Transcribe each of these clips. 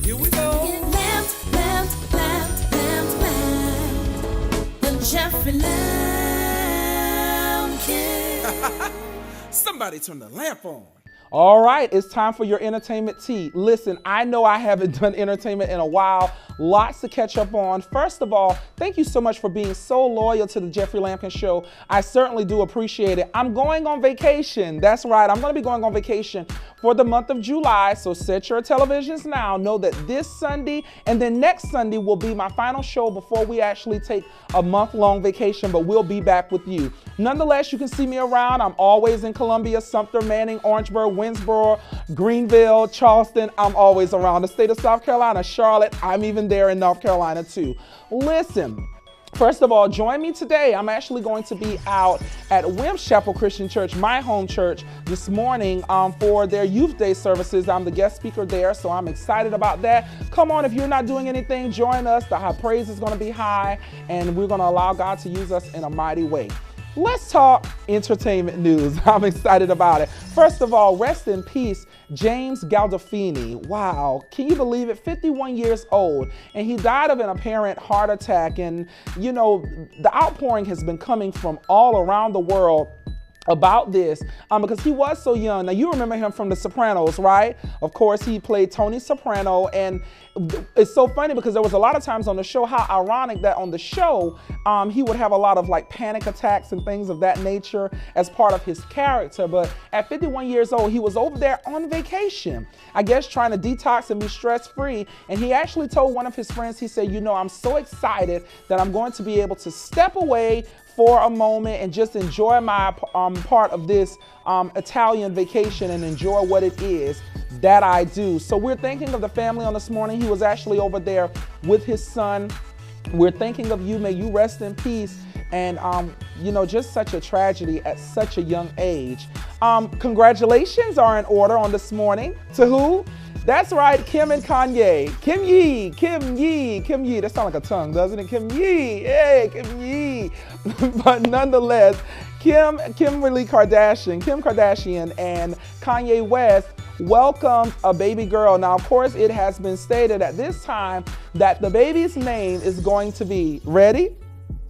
Here we go. Get lamped. The Jeffrey Lampkin. Somebody turn the lamp on. All right, it's time for your entertainment tea. Listen, I know I haven't done entertainment in a while. Lots to catch up on. First of all, thank you so much for being so loyal to the Jeffrey Lampkin Show. I certainly do appreciate it. I'm going on vacation. That's right, I'm going to be going on vacation for the month of July, so set your televisions now. Know that this Sunday and then next Sunday will be my final show before we actually take a month-long vacation, but we'll be back with you. Nonetheless, you can see me around. I'm always in Columbia, Sumter, Manning, Orangeburg, Winsboro, Greenville, Charleston. I'm always around the state of South Carolina, Charlotte. I'm even there in North Carolina too. Listen. First of all, join me today. I'm actually going to be out at Wims Chapel Christian Church, my home church, this morning for their Youth Day services. I'm the guest speaker there, so I'm excited about that. Come on, if you're not doing anything, join us. The high praise is going to be high, and we're going to allow God to use us in a mighty way. Let's talk entertainment news. I'm excited about it. First of all, rest in peace, James Gandolfini. Wow, can you believe it? 51 years old, and he died of an apparent heart attack. And you know, the outpouring has been coming from all around the world about this because he was so young. Now, you remember him from The Sopranos, right? Of course, he played Tony Soprano, and it's so funny because there was a lot of times on the show, how ironic that on the show, he would have a lot of like panic attacks and things of that nature as part of his character. But at 51 years old, he was over there on vacation, I guess trying to detox and be stress-free. And he actually told one of his friends, he said, you know, I'm so excited that I'm going to be able to step away for a moment and just enjoy my part of this Italian vacation and enjoy what it is that I do. So we're thinking of the family on this morning. He was actually over there with his son. We're thinking of you. May you rest in peace. And, you know, just such a tragedy at such a young age. Congratulations are in order on this morning. To who? That's right, Kim and Kanye. Kim Yee. That sounds like a tongue, doesn't it? Kim Yee, hey, Kim Yee. But nonetheless, Kim Kardashian and Kanye West welcomed a baby girl. Now, of course, it has been stated at this time that the baby's name is going to be, ready?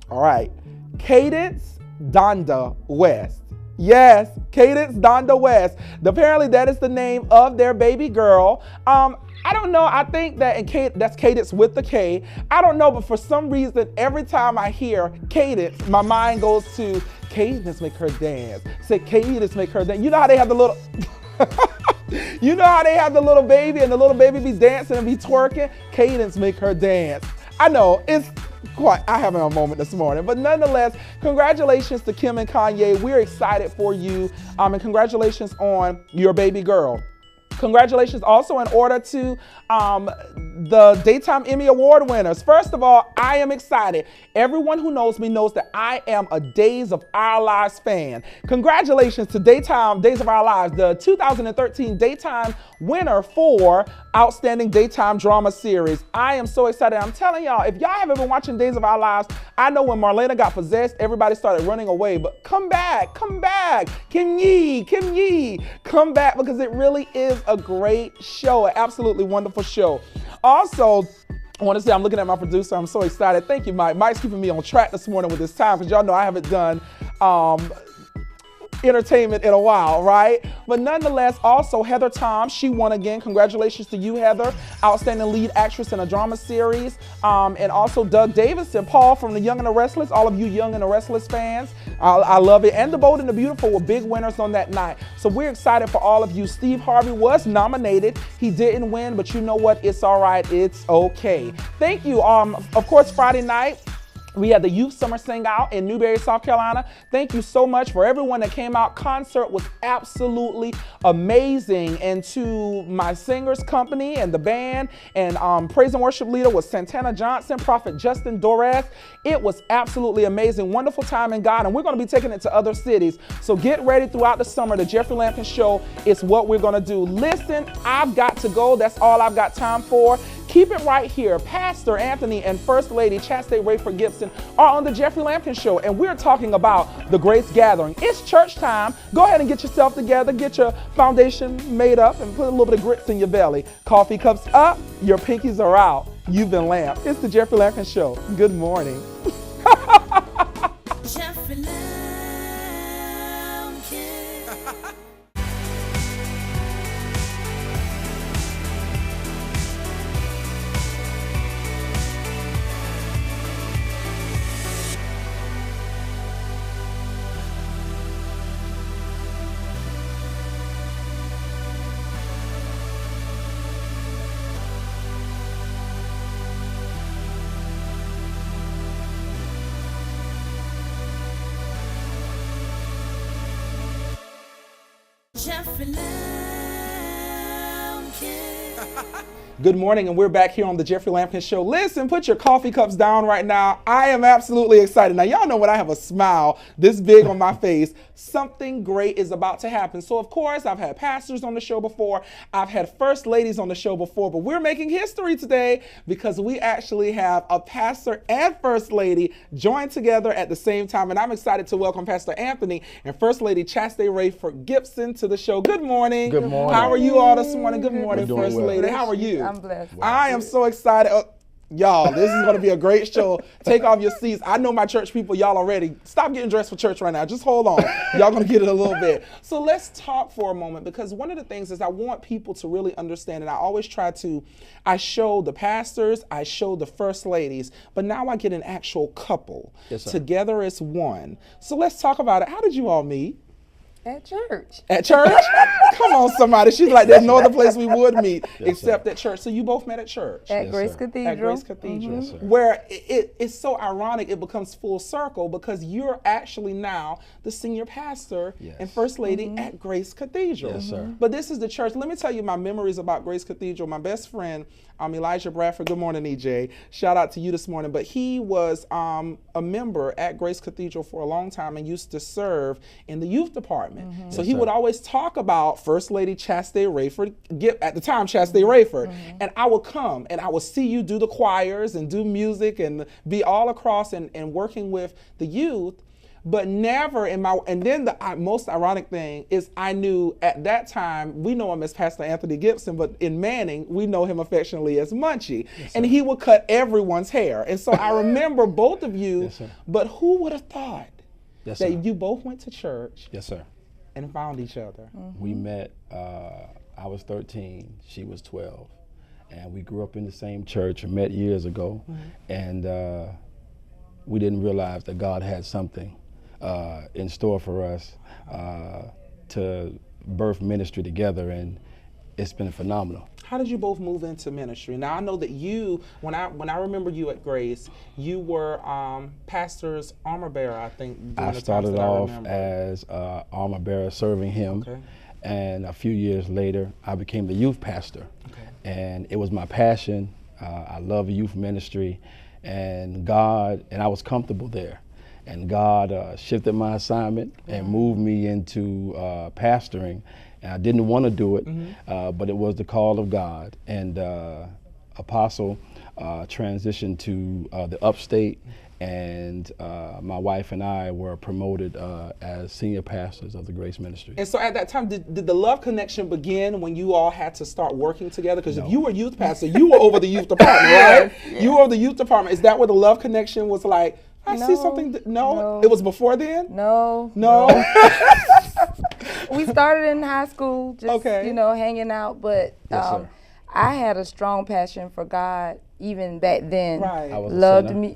All right, Cadence Donda West. Yes, Cadence Donda West. Apparently that is the name of their baby girl. I don't know, I think that that's Cadence with the K. I don't know, but for some reason, every time I hear Cadence, my mind goes to Cadence make her dance. Say Cadence make her dance. You know how they have the little, you know how they have the little baby and the little baby be dancing and be twerking? Cadence make her dance. I know, it's quite, I having a moment this morning, but nonetheless, congratulations to Kim and Kanye. We're excited for you, and congratulations on your baby girl. Congratulations also in order to the Daytime Emmy Award winners. First of all, I am excited. Everyone who knows me knows that I am a Days of Our Lives fan. Congratulations to Daytime Days of Our Lives, the 2013 Daytime winner for Outstanding Daytime Drama Series. I am so excited. I'm telling y'all, if y'all haven't been watching Days of Our Lives, I know when Marlena got possessed, everybody started running away, but come back. Kim Yee, come back, because it really is a great show, an absolutely wonderful show. Also, I want to say I'm looking at my producer. I'm so excited. Thank you, Mike. Mike's keeping me on track this morning with this time because y'all know I haven't done entertainment in a while, right? But nonetheless, also Heather Tom, she won again. Congratulations to you, Heather. Outstanding lead actress in a drama series. And also Doug Davis and Paul from The Young and the Restless. All of you Young and the Restless fans, I love it. And The Bold and the Beautiful were big winners on that night. So we're excited for all of you. Steve Harvey was nominated. He didn't win, but you know what? It's all right. It's okay. Thank you. Of course, Friday night, we had the Youth Summer Sing Out in Newberry, South Carolina. Thank you so much for everyone that came out. Concert was absolutely amazing. And to my singers company and the band and praise and worship leader was Santana Johnson, Prophet Justin Dorez. It was absolutely amazing. Wonderful time in God. And we're going to be taking it to other cities. So get ready throughout the summer. The Jeffrey Lampkin Show is what we're going to do. Listen, I've got to go. That's all I've got time for. Keep it right here. Pastor Anthony and First Lady Chastey Rayford Gibson are on the Jeffrey Lampkin Show, and we're talking about the Grace Gathering. It's church time. Go ahead and get yourself together, get your foundation made up, and put a little bit of grits in your belly. Coffee cups up, your pinkies are out. You've been lamped. It's the Jeffrey Lampkin Show. Good morning. Jeffrey Lampkin. Jeffrey Lampkin. Good morning, and we're back here on the Jeffrey Lampkin Show. Listen, put your coffee cups down right now. I am absolutely excited. Now, y'all know when I have a smile this big on my face, something great is about to happen. So, of course, I've had pastors on the show before. I've had first ladies on the show before, but we're making history today because we actually have a pastor and first lady joined together at the same time. And I'm excited to welcome Pastor Anthony and First Lady Chastey Rayford Gibson to the show. Good morning. Good morning. How are you all this morning? Good morning, We're doing First well. Lady. How are you? I'm blessed. I am so excited. Y'all, this is going to be a great show. Take off your seats. I know my church people, y'all already. Stop getting dressed for church right now. Just hold on. Y'all going to get it a little bit. So let's talk for a moment, because one of the things is I want people to really understand, and I always try to, I show the pastors, I show the first ladies, but now I get an actual couple. Yes, sir. Together as one. So let's talk about it. How did you all meet? At church. At church? Come on, somebody. She's like, there's no other place we would meet except at church. So you both met at church? At Yes, Grace sir. Cathedral. At Grace Cathedral, Yes, sir. where it's so ironic, it becomes full circle because you're actually now the senior pastor Yes. and first lady at Grace Cathedral. Yes, sir. But this is the church. Let me tell you my memories about Grace Cathedral. My best friend, Elijah Bradford. Good morning, EJ. Shout out to you this morning. But he was a member at Grace Cathedral for a long time and used to serve in the youth department. So Yes, he sir. would always talk about First Lady Chastey Rayford, at the time Chastey Rayford, and I would come and I would see you do the choirs and do music and be all across and working with the youth, but never in my, and then the most ironic thing is I knew at that time, we know him as Pastor Anthony Gibson, but in Manning, we know him affectionately as Munchie, and he would cut everyone's hair. And so I remember both of you, Yes, sir. but who would have thought Yes, that sir. you both went to church Yes, sir. and found each other? We met, I was 13, she was 12. And we grew up in the same church and met years ago. And we didn't realize that God had something in store for us to birth ministry together. And it's been phenomenal. How did you both move into ministry? Now I know that you, when I remember you at Grace, you were pastor's armor bearer, I think. during I the times started that I off remember. as armor bearer serving him. Okay. And a few years later, I became the youth pastor. And it was my passion. I love youth ministry, and I was comfortable there. And God shifted my assignment and moved me into pastoring. And I didn't want to do it, but it was the call of God. And Apostle transitioned to the upstate, and my wife and I were promoted as senior pastors of the Grace Ministry. And so at that time, did the love connection begin when you all had to start working together? Because if you were youth pastor, you were over the youth department, right? You were over the youth department. Is that where the love connection was like, I see No, something, no? no. It was before then? No. We started in high school, just, Okay. hanging out. But Yes, sir. I had a strong passion for God even back then. Right. I was a Loved sinner. me.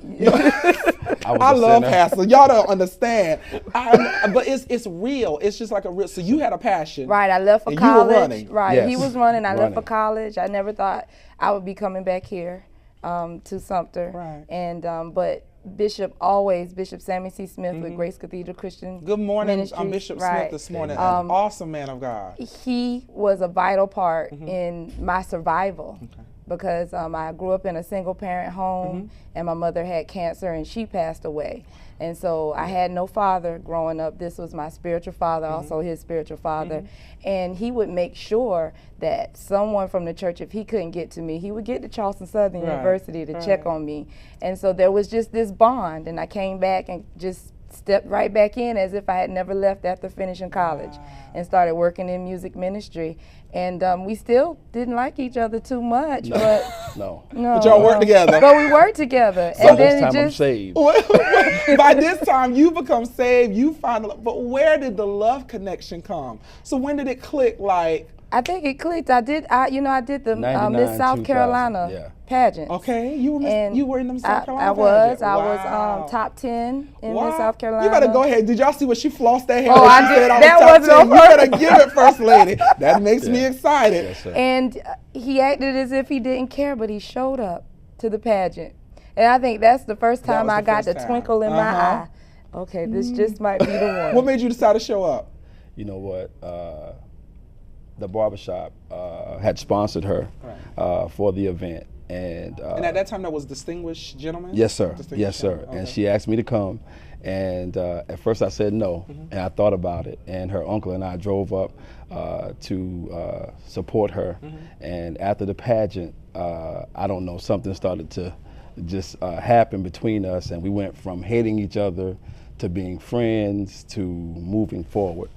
I love pastor. Y'all don't understand. But it's real. It's just like a real, so you had a passion. Right, I left for And you were college. running. Right, Yes. he was running. I left for Running. college. I never thought I would be coming back here to Sumter. Right. And but Bishop Samuel C. Smith with Grace Cathedral Christian Good morning, Ministries. Bishop Right. Smith this morning. An awesome man of God. He was a vital part in my survival. because I grew up in a single parent home and my mother had cancer and she passed away. And so I had no father growing up. This was my spiritual father, also his spiritual father. And he would make sure that someone from the church, if he couldn't get to me, he would get to Charleston Southern University to check on me. And so there was just this bond, and I came back and just stepped right back in as if I had never left after finishing college and started working in music ministry. And we still didn't like each other too much, but But y'all work together. But we worked together. So and this then time it I'm just saved. By this time, you become saved, you find, but where did the love connection come? So when did it click, like? I think it clicked. I did the 99, Miss South 2000, Carolina pageant. Okay, you were in the Miss South Carolina I was. pageant. I Wow. was top 10 in Miss South Carolina. You better go ahead. Did y'all see what she flossed that hair? Oh, when I she did. said I That was top wasn't 10? You on better give it, First Lady. That makes me excited. Yes, sir. And he acted as if he didn't care, but he showed up to the pageant. And I think that's the first time was I the got first the time. twinkle in my eye. Okay, this just might be the one. What made you decide to show up? You know what? The barbershop had sponsored her for the event. And And at that time, that was Distinguished Gentleman? yes, sir. Distinguished Yes, sir. Gentleman. And Okay. she asked me to come. And at first I said no. And I thought about it. And her uncle and I drove up to support her. And after the pageant, I don't know, something started to just happen between us. And we went from hating each other to being friends to moving forward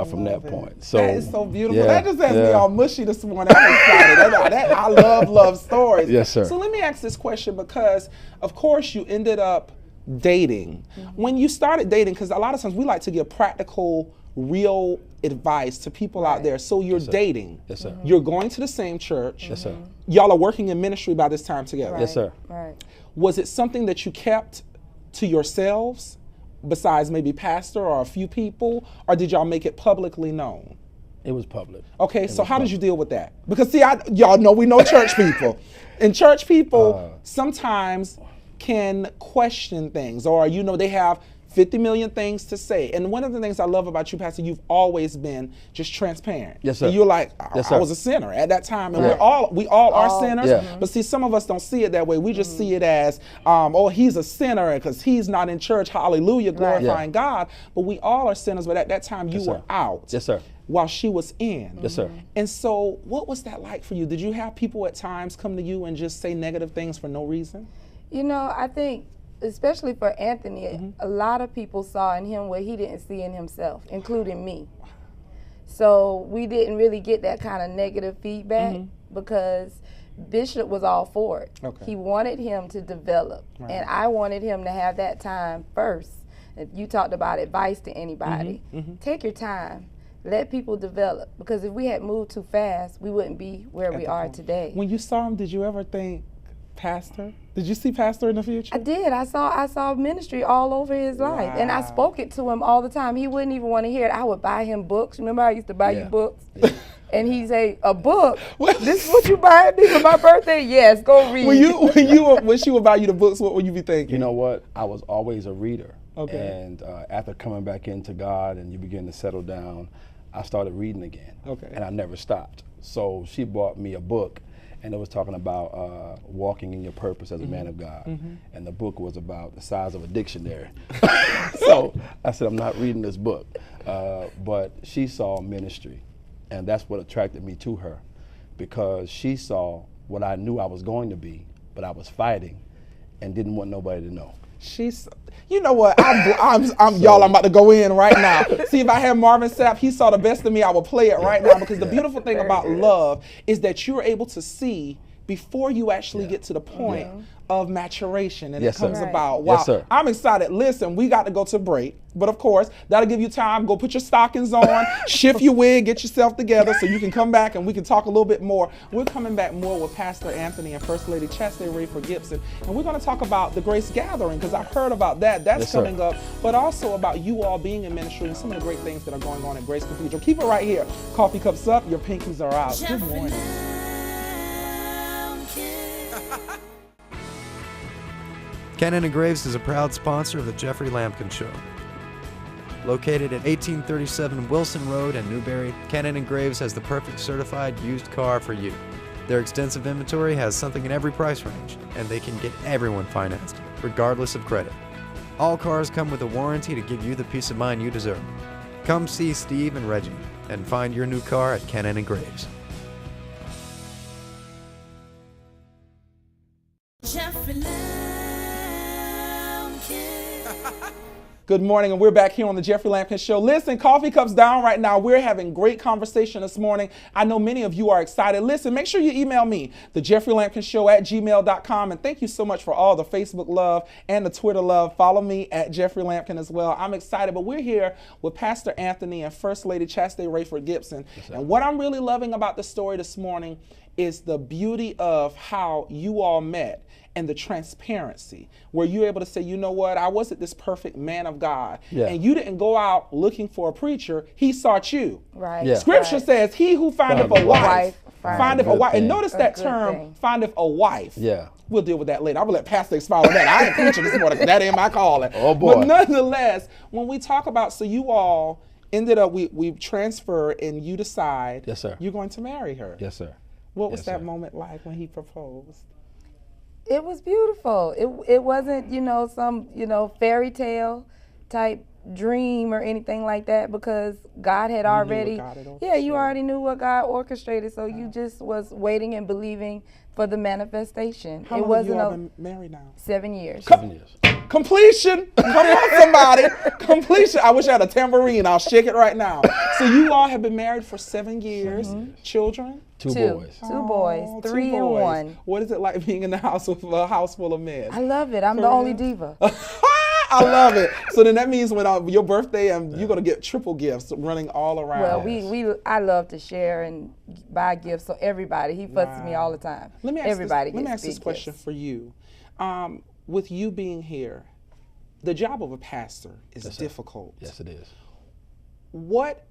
from that point. So that is so beautiful. yeah, That just has me yeah. all mushy this morning. I'm excited. I love stories. Yes, sir. So let me ask this question, because of course you ended up dating. When you started dating, because a lot of times we like to give practical, real advice to people out there. So you're dating. Yes, sir. You're going to the same church. Yes, sir. Y'all are working in ministry by this time together. Yes, sir. Right. Was it something that you kept to yourselves, besides maybe pastor or a few people, or did y'all make it publicly known? It was public. Okay, so how did you deal with that? Because see, y'all know we know church people. And church people sometimes can question things, or they have 50 million things to say. And one of the things I love about you, Pastor, you've always been just transparent. Yes, sir. And you're like, Yes, I sir. was a sinner at that time, and Right. we all are sinners. Yeah. But see, some of us don't see it that way. We just see it as, oh, he's a sinner because he's not in church. Hallelujah, glorifying God. But we all are sinners. But at that time, you were sir. out. Yes, sir. While she was in. Yes, sir. And so, what was that like for you? Did you have people at times come to you and just say negative things for no reason? I think, especially for Anthony, a lot of people saw in him what he didn't see in himself, including me. So we didn't really get that kind of negative feedback because Bishop was all for it. Okay. He wanted him to develop, and I wanted him to have that time first. If you talked about advice to anybody, take your time. Let people develop, because if we had moved too fast, we wouldn't be where we are today. When you saw him, did you ever think, Pastor? Did you see Pastor in the future? I did. I saw ministry all over his life, and I spoke it to him all the time. He wouldn't even want to hear it. I would buy him books. Remember, I used to buy you books, and he'd say, "A book? This is what you buy me for my birthday? Yes, go read." When she would buy you the books, what would you be thinking? You know what? I was always a reader. Okay. And after coming back into God and you begin to settle down, I started reading again. Okay. And I never stopped. So she bought me a book, and it was talking about walking in your purpose as a man of God. And the book was about the size of a dictionary. So I said, I'm not reading this book. But she saw ministry, and that's what attracted me to her, because she saw what I knew I was going to be, but I was fighting and didn't want nobody to know. You know what? Y'all, I'm about to go in right now. See, if I had Marvin Sapp, he saw the best of me, I would play it right now, because the beautiful thing about love is that you're able to see before you actually get to the point of maturation, and Yes, it comes sir. about. Wow, Yes, sir. I'm excited. Listen, we got to go to break, but of course, that'll give you time. Go put your stockings on, shift your wig, get yourself together so you can come back and we can talk a little bit more. We're coming back more with Pastor Anthony and First Lady Chastey Rayford Gibson, and we're going to talk about the Grace Gathering, because I've heard about that. That's Yes, sir. coming up, but also about you all being in ministry and some of the great things that are going on at Grace Cathedral. Keep it right here. Coffee cups up, your pinkies are out. Good morning. Kennan & Graves is a proud sponsor of the Jeffrey Lampkin Show. Located at 1837 Wilson Road in Newberry, Kennan & Graves has the perfect certified used car for you. Their extensive inventory has something in every price range, and they can get everyone financed, regardless of credit. All cars come with a warranty to give you the peace of mind you deserve. Come see Steve and Reggie and find your new car at Cannon and Graves. Jeffrey Lampkin. Good morning, and we're back here on the Jeffrey Lampkin Show. Listen, coffee cups down right now. We're having great conversation this morning. I know many of you are excited. Listen, make sure you email me, thejeffreylampkinshow@gmail.com. And thank you so much for all the Facebook love and the Twitter love. Follow me at Jeffrey Lampkin as well. I'm excited, but we're here with Pastor Anthony and First Lady Chastey Rayford Gibson. Yes, and what I'm really loving about the story this morning is the beauty of how you all met and the transparency where you're able to say, you know what, I wasn't this perfect man of God. Yeah. And you didn't go out looking for a preacher. He sought you. Right. Yeah. Scripture says, he who findeth a wife, findeth a wife. And notice that term, thing. findeth a wife. Yeah. We'll deal with that later. I'm going to let Pastor expound on that. I ain't preaching this morning because that ain't my calling. Oh, boy. But nonetheless, when we talk about, so you all ended up, we transfer and you decide Yes, sir. you're going to marry her. Yes, sir. What was Yes, that sir. moment like when he proposed? It was beautiful. It wasn't, some, fairy tale type dream or anything like that, because God had already, you already knew what God orchestrated. So you just was waiting and believing for the manifestation. How long have you all been married now? 7 years. 7 years. Completion. Come on, somebody. Completion. I wish I had a tambourine. I'll shake it right now. So you all have been married for 7 years. Children? Two boys. Two boys. Oh, 3 two and boys. 1. What is it like being in the house with a house full of men? I love it. I'm the only diva. I love it. So then that means when your birthday, you're going to get triple gifts running all around. Well, I love to share and buy gifts, so everybody, he fusses me all the time. Let me ask this question gifts. for you. With you being here, the job of a pastor is difficult. Yes, it is. What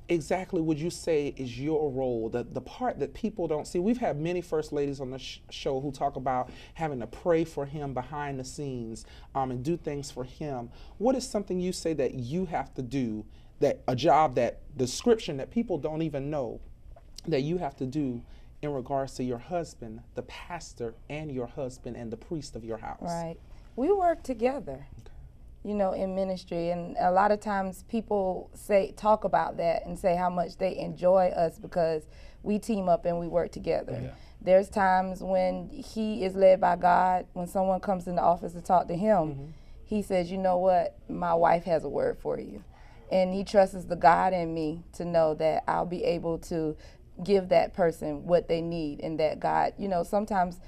exactly would you say is your role, the part that people don't see? We've had many first ladies on the show who talk about having to pray for him behind the scenes and do things for him. What is something you say that you have to do, that a job, that description that people don't even know that you have to do in regards to your husband, the pastor, and your husband and the priest of your house? Right. We work together. In ministry, and a lot of times people talk about that and say how much they enjoy us because we team up and we work together. Yeah. There's times when he is led by God, when someone comes in the office to talk to him, he says, you know what, my wife has a word for you. And he trusts the God in me to know that I'll be able to give that person what they need, and that God, sometimes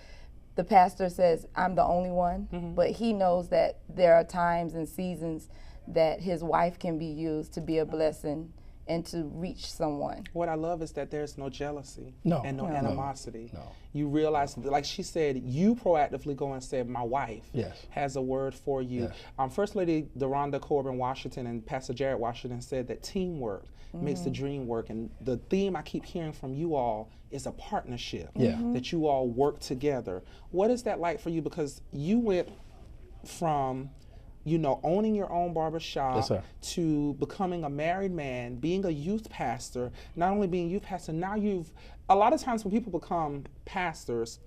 the pastor says, I'm the only one, but he knows that there are times and seasons that his wife can be used to be a blessing and to reach someone. What I love is that there's no jealousy and no animosity. No. You realize, like she said, you proactively go and say, my wife has a word for you. Yes. First Lady Deronda Corbin Washington and Pastor Jared Washington said that teamwork makes the dream work. And the theme I keep hearing from you all is a partnership, that you all work together. What is that like for you? Because you went from owning your own barbershop to becoming a married man, being a youth pastor, not only being a youth pastor, now a lot of times when people become pastors,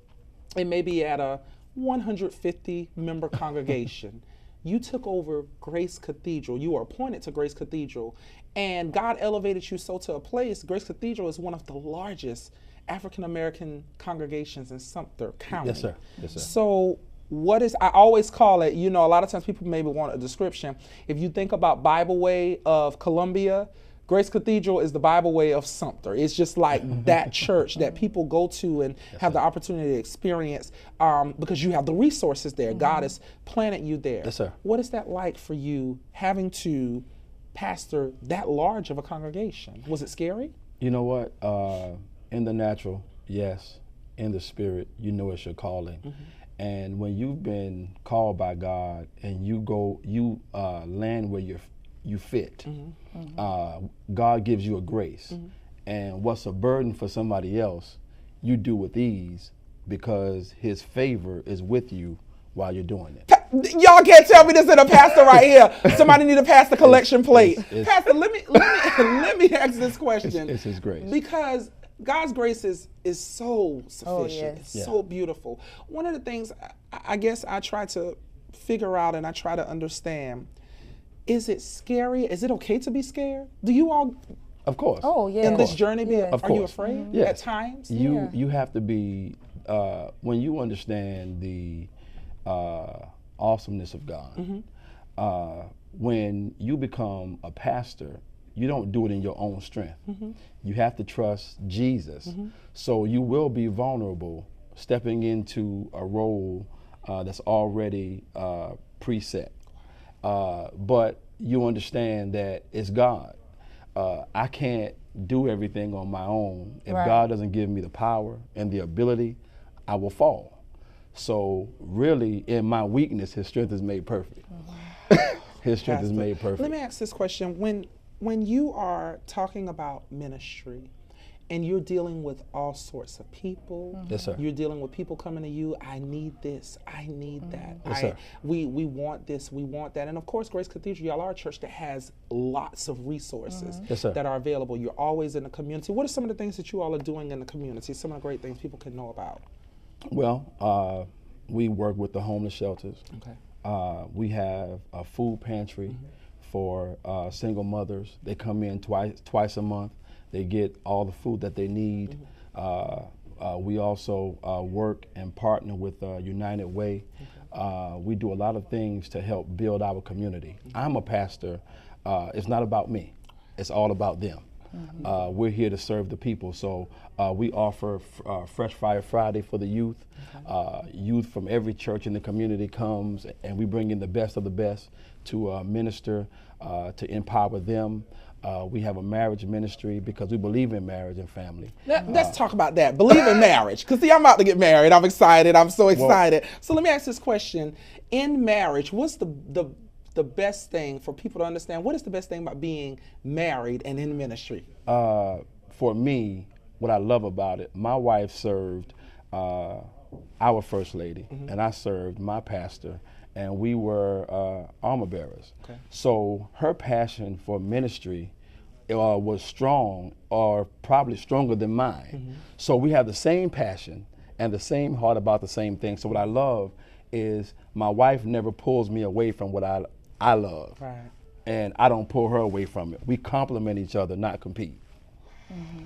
it may be at a 150 member congregation. You took over Grace Cathedral. You were appointed to Grace Cathedral, and God elevated you to a place. Grace Cathedral is one of the largest African-American congregations in Sumter County. Yes, sir. Yes, sir. So I always call it, a lot of times people maybe want a description. If you think about Bible Way of Columbia, Grace Cathedral is the Bible Way of Sumter. It's just like that church that people go to and have the opportunity to experience because you have the resources there. God has planted you there. Yes, sir. What is that like for you, having to pastor that large of a congregation? Was it scary? You know what? In the natural, yes. In the spirit, it's your calling. And when you've been called by God and you land where you fit, God gives you a grace. And what's a burden for somebody else, you do with ease because his favor is with you while you're doing it. Y'all can't tell me this in a pastor right here. Somebody need to pass the collection plate. Pastor, let me ask this question. It's his grace. Because God's grace is so sufficient. yes. It's so beautiful. One of the things I guess I try to figure out and I try to understand, is it scary? Is it okay to be scared? Do you all Of course. Oh, yeah. in this journey be, Yeah. Of are you course. afraid Yes. at times? You have to be, when you understand the awesomeness of God, when you become a pastor, you don't do it in your own strength. You have to trust Jesus. So you will be vulnerable stepping into a role that's already preset. But you understand that it's God. I can't do everything on my own. If Right. God doesn't give me the power and the ability, I will fall. So really, in my weakness, His strength is made perfect. His strength is Pastor, made perfect. Let me ask this question. When you are talking about ministry and you're dealing with all sorts of people, Yes, sir. you're dealing with people coming to you, I need this, I need that. Yes, sir. We want this, we want that. And of course, Grace Cathedral, y'all are a church that has lots of resources Yes, sir. that are available. You're always in the community. What are some of the things that you all are doing in the community? Some of the great things people can know about. Well, we work with the homeless shelters. Okay. We have a food pantry for single mothers. They come in twice a month. They get all the food that they need. We also work and partner with United Way. We do a lot of things to help build our community. I'm a pastor. It's not about me. It's all about them. We're here to serve the people. So we offer Fresh Fire Friday for the youth. Youth from every church in the community comes, and we bring in the best of the best to minister, to empower them. We have a marriage ministry because we believe in marriage and family. Let's talk about that. Believe in marriage. Because see, I'm about to get married. I'm excited. I'm so excited. So let me ask this question. In marriage, what's the best thing for people to understand? What is the best thing about being married and in ministry? For me, what I love about it, my wife served our first lady, and I served my pastor, and we were armor bearers. Okay. So her passion for ministry was strong, or probably stronger than mine. So we have the same passion and the same heart about the same thing. So what I love is my wife never pulls me away from what I love. Right. And I don't pull her away from it. We complement each other, not compete.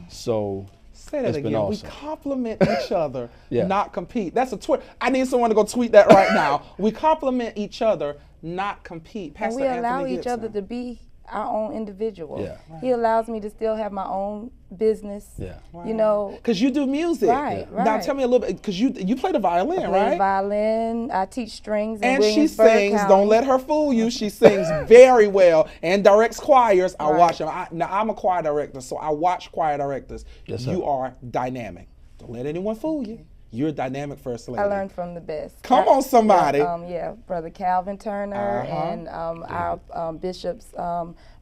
So Say that it's been again. awesome. We compliment each other, Yeah. not compete. That's a tweet. I need someone to go tweet that right now. We compliment each other, not compete. And Pastor we allow Anthony each other Gibson. to be our own individual. Yeah. He allows me to still have my own business. Yeah. You know, Because you do music. Right, Now right. tell me a little bit, because you play the violin, I play right? violin, I teach strings in And she Williamsburg sings, County. don't let her fool you, she sings very well and directs choirs. I Right. watch them. Now, I'm a choir director, so I watch choir directors. Yes, sir. You are dynamic. Don't let anyone fool you. You're a dynamic first lady. I learned from the best. Come on, somebody. Yeah, Brother Calvin Turner Uh-huh. and our bishop's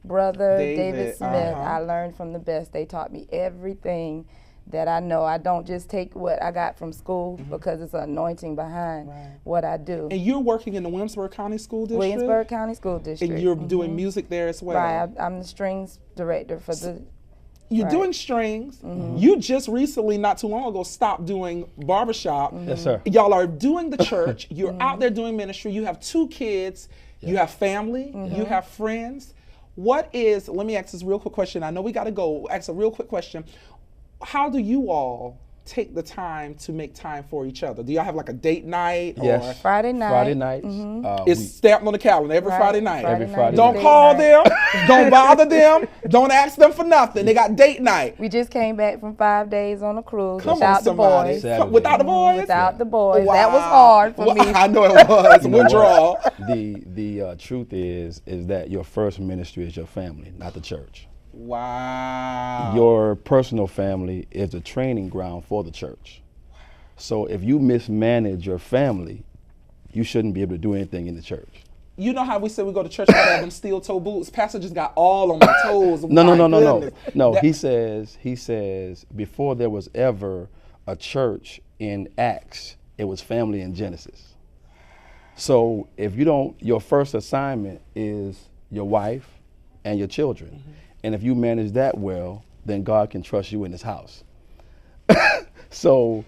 brother, David, David Smith. uh-huh. I learned from the best. They taught me everything that I know. I don't just take what I got from school because it's an anointing behind what I do. And you're working in the Williamsburg County School District? Williamsburg County School District. And you're doing music there as well? Right, I'm the strings director for the. You're Right. doing strings. You just recently, not too long ago, stopped doing barbershop. Yes, sir. Y'all are doing the church. You're out there doing ministry. You have 2 kids. You have family. You have friends. Let me ask this real quick question. I know we got to go. Ask a real quick question. How do you all take the time to make time for each other? Do y'all have like a date night? Yes. Or Friday night. Friday nights. it's stamped on the calendar every Right, Friday night. Every Friday Don't night. call Date them. Don't bother them. Don't ask them for nothing. They got date night. We just came back from 5 days on a cruise Come without on, the somebody. boys. Saturday. Without the boys? Without the boys. Wow. That was hard for Well, me. I know it was. Withdrawal. The truth is that your first ministry is your family, not the church. Wow. Your personal family is a training ground for the church. So if you mismanage your family, you shouldn't be able to do anything in the church. You know how we said we go to church and have them steel toe boots? Pastor just got all on my toes. No. My goodness. No, That- he says before there was ever a church in Acts, it was family in Genesis. So if you don't, your first assignment is your wife and your children. And if you manage that well, then God can trust you in his house. So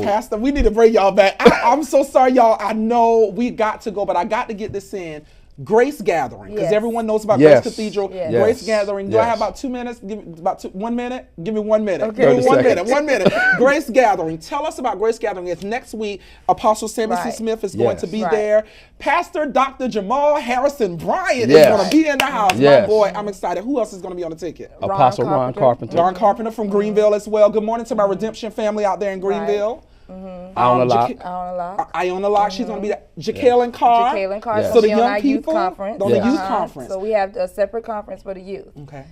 Pastor, we need to bring y'all back. I'm so sorry, y'all. I know we got to go, but I got to get this in. Grace Gathering, because Yes. everyone knows about Yes. Grace Cathedral. Yes. Grace Yes. Gathering. Do I have Yes. about 2 minutes? Give me about 1 minute. Give me 1 minute. Okay. Give me 1 30 minute. seconds. 1 minute. Grace Gathering. Tell us about Grace Gathering. It's next week. Apostle Samuel C. Right. Smith is going Yes. to be Right. there. Pastor Dr. Jamal Harrison Bryant Yes. is going to be in the house. My Yes. boy, I'm excited. Who else is going to be on the ticket? Apostle Ron Carpenter. Darn Carpenter from Greenville as well. Good morning to my Redemption family out there in Greenville. Iona Locke. Iona Locke, she's going to be there. Jacqueline Carr. Jacqueline Carr, Yes. so So the be on young our youth people conference. on the Yes. youth conference. So we have a separate conference for the youth. Okay.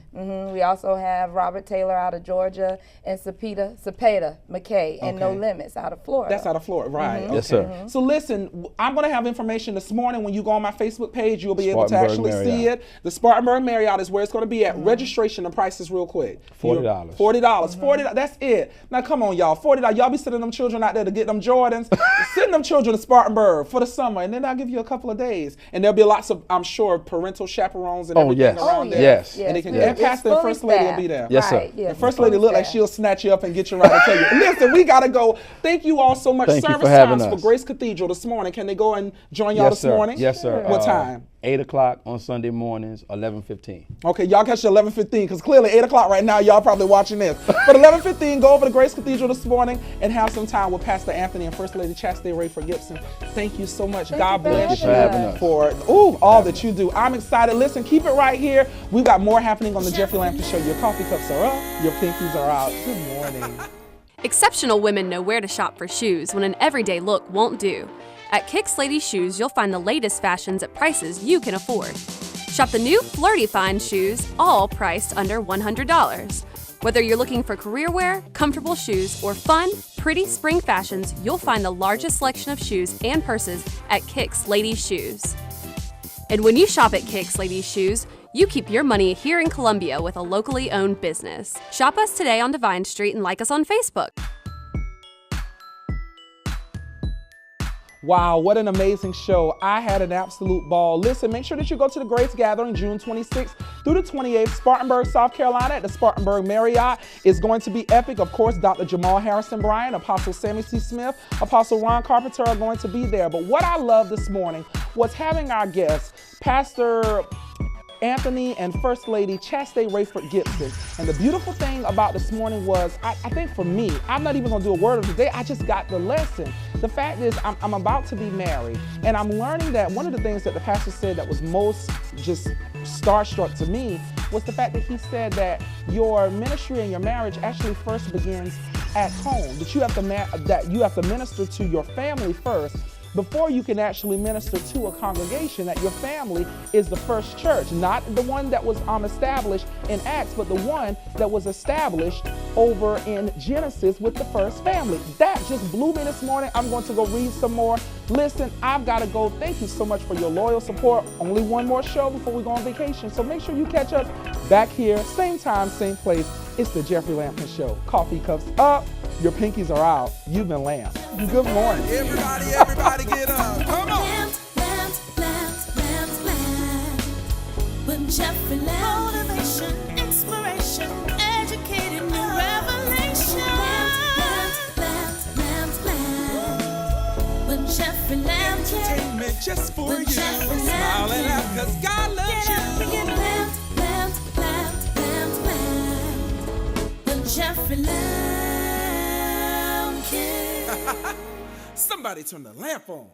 We also have Robert Taylor out of Georgia and Cepeda McKay and No Okay. Limits out of Florida. That's out of Florida, right? Yes, okay. sir. So listen, I'm going to have information this morning. When you go on my Facebook page, you'll be able to Spartanburg actually see Marriott. it. The Spartanburg Marriott is where it's going to be at. Registration, the price is real quick. $40. $40. $40. That's it. Now come on, y'all. $40. Y'all be sending them children out there to get them Jordans. Send them children to Spartanburg for the summer, and then I'll give you a couple of days. And there'll be lots of, I'm sure, parental chaperones and Oh, everything yes. around there. Yes. And they can Yes. and Pastor and It's First fully Lady will staffed. be there. Yes, sir. Right, yes, The First fully Lady look like staffed. she'll snatch you up and get you right and tell you, listen, we got to go. Thank you all so much. Thank you Service for having times for us. Grace Cathedral this morning. Can they go and join y'all Yes, this sir. morning? Yes, sir. What time? 8 o'clock on Sunday mornings, 11:15. Okay, y'all catch 11:15 because clearly 8 o'clock right now, y'all probably watching this. But 11:15, go over to Grace Cathedral this morning and have some time with Pastor Anthony and First Lady Chastey Rayford Gibson. Thank you so much. God you for bless you having us. for all that you do. I'm excited. Listen, keep it right here. We've got more happening on the Jeffrey Lampkin Show. Your coffee cups are up, your pinkies are out. Good morning. Exceptional women know where to shop for shoes when an everyday look won't do. At Kicks Lady Shoes, you'll find the latest fashions at prices you can afford. Shop the new Flirty Find shoes, all priced under $100. Whether you're looking for career wear, comfortable shoes, or fun, pretty spring fashions, you'll find the largest selection of shoes and purses at Kicks Lady Shoes. And when you shop at Kicks Lady Shoes, you keep your money here in Columbia with a locally owned business. Shop us today on Divine Street and like us on Facebook. Wow, what an amazing show. I had an absolute ball. Listen, make sure that you go to the Grace Gathering June 26th through the 28th, Spartanburg, South Carolina at the Spartanburg Marriott. It's going to be epic. Of course, Dr. Jamal Harrison Bryant, Apostle Samuel C. Smith, Apostle Ron Carpenter are going to be there. But what I love this morning was having our guests, Pastor Anthony and First Lady Chastey Rayford Gibson. And the beautiful thing about this morning was, I think for me, I'm not even gonna do a word of the day, I just got the lesson. The fact is, I'm about to be married, and I'm learning that one of the things that the pastor said that was most just starstruck to me was the fact that he said that your ministry and your marriage actually first begins at home, that you have to minister to your family first before you can actually minister to a congregation, that your family is the first church, not the one that was established in Acts, but the one that was established over in Genesis with the first family. That just blew me this morning. I'm going to go read some more. Listen, I've got to go. Thank you so much for your loyal support. Only one more show before we go on vacation, so make sure you catch us back here, same time, same place. It's the Jeffrey Lampkin Show. Coffee cups up, your pinkies are out. You've been lamped. Good morning. Everybody get up. Come on. With Jeffrey Lamp, motivation, inspiration, educated new revelation. With Jeffrey Lamp, Entertainment just for With you. Jeffrey Smile and Lampkin. laugh because God loves get up and you. get lamped. With Jeffrey Lamp. Somebody turn the lamp on.